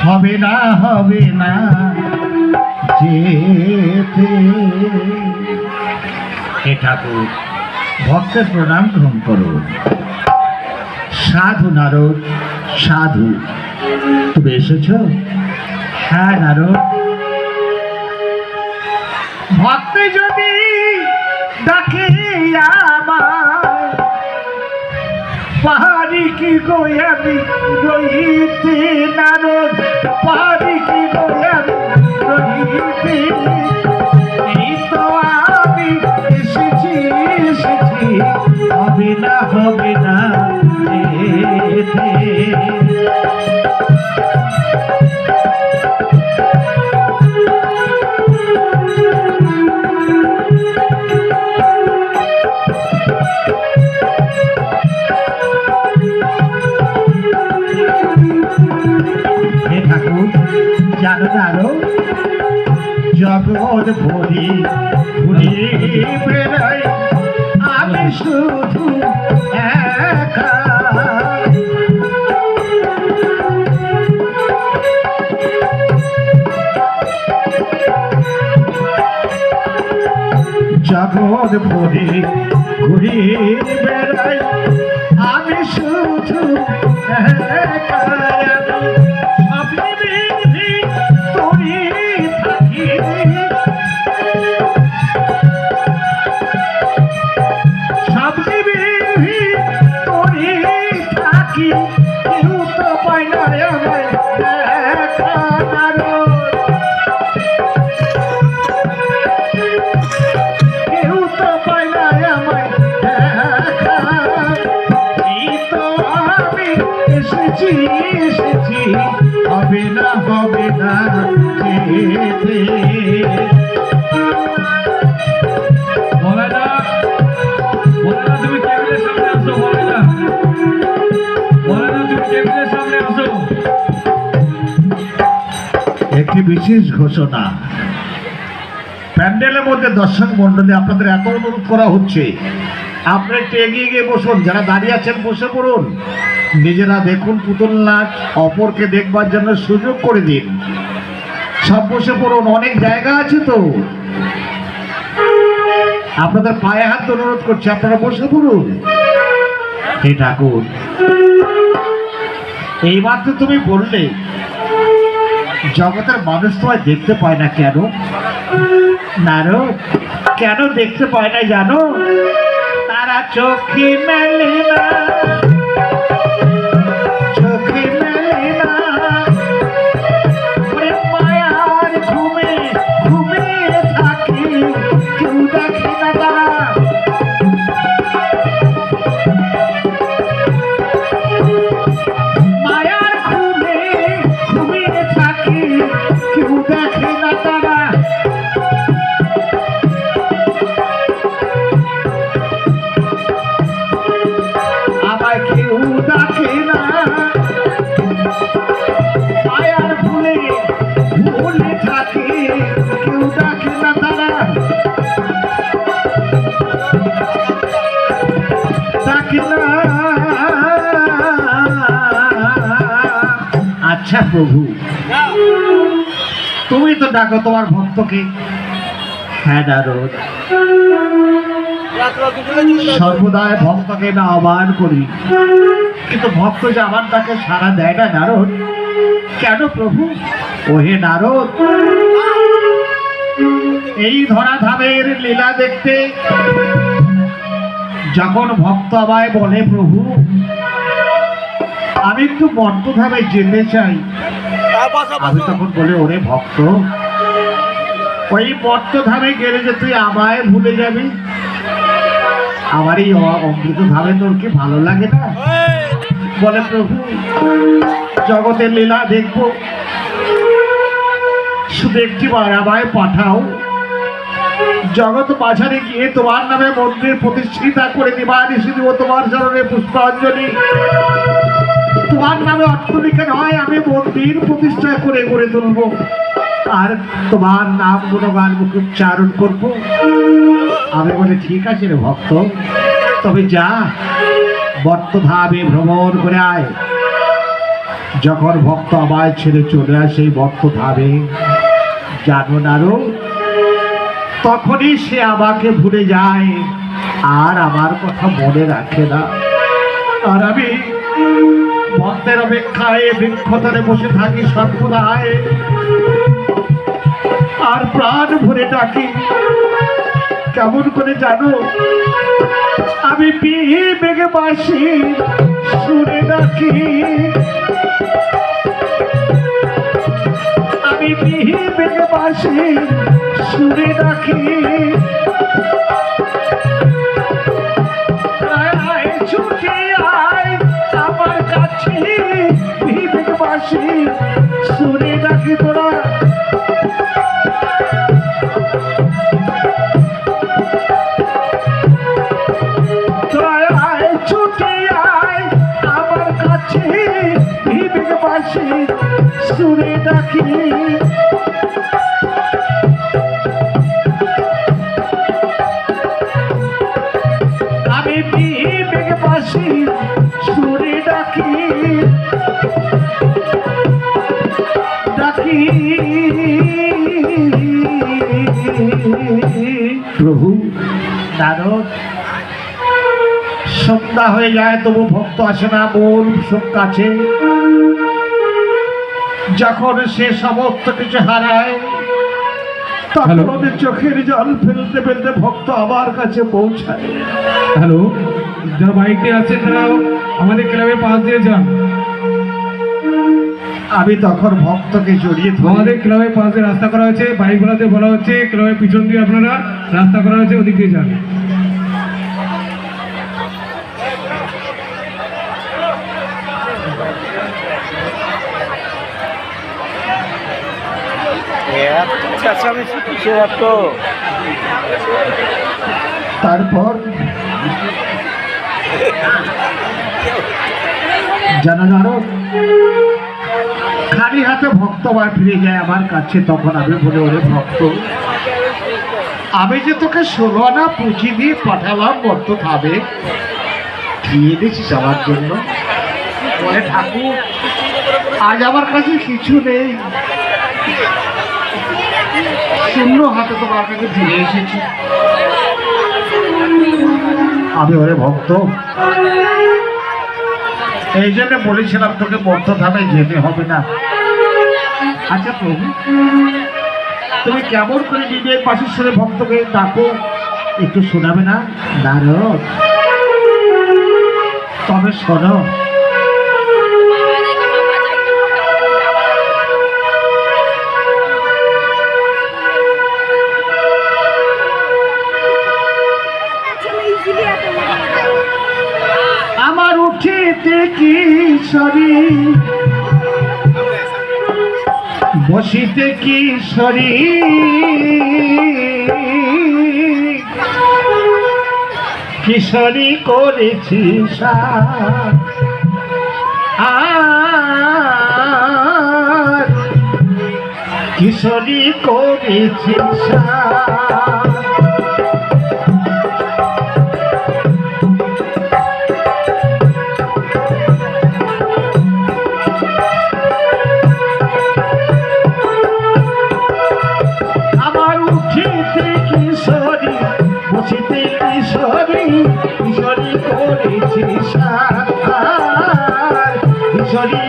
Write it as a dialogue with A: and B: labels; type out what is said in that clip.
A: হবে না যেতে। হে ঠাকুর, ভক্তের প্রণাম গ্রহণ করো। সাধু নারদ, সাধু। তুমি এসেছ? হ্যাঁ নারদ। ভক্তে যদি ডাকে আমায়, পাহাড়ি কি গোয়াবি রহিতে নারদ, পাহাড়ি কি গোয়াবি রহিতে। এই তো আমি এসেছি, হবে না যেতে। জানো জানো, জগৎ ভরি ঘুরে বেড়াই আমি শুধু একা। জগৎ ভরি ঘুরে বেড়াই আমি শুধু একা। হবে না যেতে।
B: তুমি টেবিলের সামনে আসো, তুমি টেবিলের সামনে আসো।
A: একটি বিশেষ ঘোষণা। প্যান্ডেলের মধ্যে দর্শক মন্ডলী আপনাদের এত অনুরোধ করা হচ্ছে, আপনারা একটু এগিয়ে গিয়ে বসুন। যারা দাঁড়িয়ে আছেন বসে পড়ুন। নিজেরা দেখুন পুতুল নাচ, অপরকে দেখবার জন্য সুযোগ করে দিন। সব বসে পড়ুন, অনেক জায়গা আছে তো। আপনাদের পায়ে হাত অনুরোধ করছি, আপনারা বসে পড়ুন। হে ঠাকুর, এইবার তো তুমি বললে জগতের মানুষ তোমায় দেখতে পায় না কেন? নারদ, কেন দেখতে পায় না জানো? তারা চোখে মেলে না, চোখে মেলে না। মায়ার ঘুমে ঘুমে থাকি, কেউ দেখে না তারা। মায়ার ঘুমে ঘুমে থাকি, কেউ দেখে না তারা। আমায় কেউ দেখে না, মায়ার ভুলে ভুলে থাকে, কেউ দেখে না তারা। দেখে না। আচ্ছা প্রভু, তুমি তো ডাকো তোমার ভক্তকে। হ্যাঁ নারদ, সর্বদাই ভক্তকে না আহ্বান করি, কিন্তু ভক্ত যে আমার তাকে সাড়া দেয় না নারদ। কেন প্রভু? ওহে নারদ, এই ধরাধামের লীলা দেখতে যখন ভক্ত আমায় বলে প্রভু আমি একটু মর্তধামে যেতে চাই, আমি তখন বলে ওরে ভক্ত, ওই মর্তধামে গেলে যে তুই আমায় ভুলে যাবি? আমার এই অমৃত ধামে তোর কি ভালো লাগে না? বলে প্রভু জগতের লীলা দেখবো, শুধু একটিবার আমায় পাঠাও। জগৎ বাজারে গিয়ে তোমার নামে মন্দির প্রতিষ্ঠিতা করে দিবার এসে দিব তোমার চরণে পুষ্পাঞ্জলি। তোমার নামে অর্থলিখে নয়, আমি মন্দির প্রতিষ্ঠা করে গড়ে তুলব, আর তোমার নাম গুণগান মুখে উচ্চারণ করব। আমি বলে ঠিক আছে রে ভক্ত, তবে যা বর্তভাবে ভ্রমণ করে আয়। যখন ভক্ত আমায় ছেড়ে চলে আসে এই ভক্ত ধামে, জানো না রো, তখনই সে আমাকে ভুলে যায় আর আমার কথা মনে রাখে না। আর আমি ভক্তের অপেক্ষায় বৃক্ষতলে বসে থাকি সর্বদাই, আর প্রাণ ভরে ডাকি। কেমন করে জানো? আমি বিহি বেগে বাসি শুনে ডাকি, আমি বিহি বেগে বাসি শুনে ডাকি। আয় ছুটে আয় আমার কাছে, বিহি বেগে বাসি শুনে ডাকি তোরা। শুনে ডাকি, আমি বিবেক বাসি শুনে ডাকি, ডাকি। প্রভু নারদ, সন্ধ্যা হয়ে যায় তবু ভক্ত আসে না মূল কাছে। যখন সে সমস্ত কিছু হারায়, তখন ওদের চোখের জল ফেলতে ফেলতে ভক্ত আমার কাছে পৌঁছায়।
B: হ্যালো, যারা বাইক নিয়ে আছেন তারা আমাদের ক্লাবের পাশ দিয়ে যান।
A: আমি তখন ভক্তকে জড়িয়ে ধরে,
B: আমাদের ক্লাবের পাশ দিয়ে রাস্তা করা হয়েছে, বাইকগুলোতে বলা হচ্ছে ক্লাবের পিছন দিয়ে আপনারা রাস্তা করা হয়েছে, ওদিক দিয়ে যান।
A: তারপর জানো নারদ, খালি হাতে ভক্ত আবার ফিরে যায় আমার কাছে। তখন আমি বলে, ওরে ভক্ত, আমি যে তোকে 16 আনা পুঁজি দিয়ে পাঠালাম বর্ত খাবে, দিয়ে দিচ্ছিস আমার জন্য? বলে, ঠাকুর আজ আমার কাছে কিছু নেই, শূন্য হাতে তোমার কাছে ফিরে এসেছি। আমি, ওরে ভক্ত, এই জন্য বলেছিলাম তোকে বর্তধামে যেতে হবে না। আচ্ছা প্রভু, তুমি কেমন করে নিজের পাশের সাথে ভক্তকে ডাকো একটু শোনাবে না? নারদ, তবে শোনো। আমার উঠিতে কিশোরী, বসিতে কিশোরী, কিশোরী করেছি আর কিশোরী করেছি। কিশোরী করেছি, কিশোরী